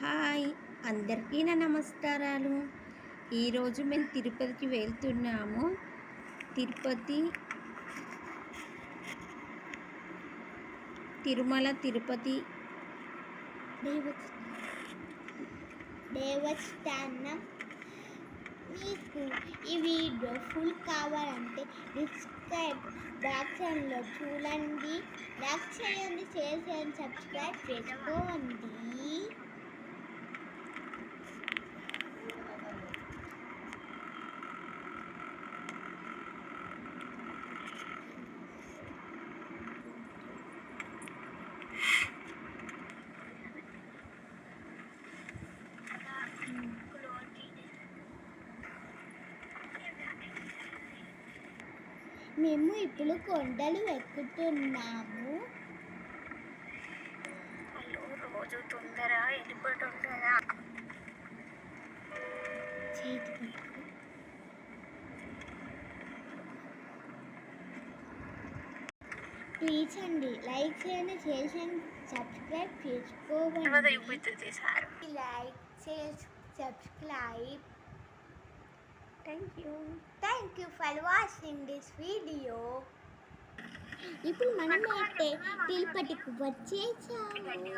Hi, అందరికీ నా నమస్కారాలు. ఈరోజు మేము తిరుపతికి వెళ్తున్నాము. తిరుపతి, తిరుమల తిరుపతి దేవస్థానం. మీకు ఈ వీడియో ఫుల్ కావాలంటే డిస్క్రిప్షన్ బాక్స్లో చూడండి. లైక్ చేయండి, షేర్ చేయండి, సబ్స్క్రైబ్ చేసుకోండి. మేము ఇప్పుడు కొండలు ఎక్కుతున్నాము. రోజు తొందర వెళ్ళిపోతుందా? ప్లీజ్ అండి, లైక్ చేయండి, షేర్ చేయండి, సబ్స్క్రైబ్ చేసుకోండి. లైక్ చేసి subscribe. Thank you for watching this video. ఇప్పుడు మనం అయితే తిరుపతికి వచ్చేసాము.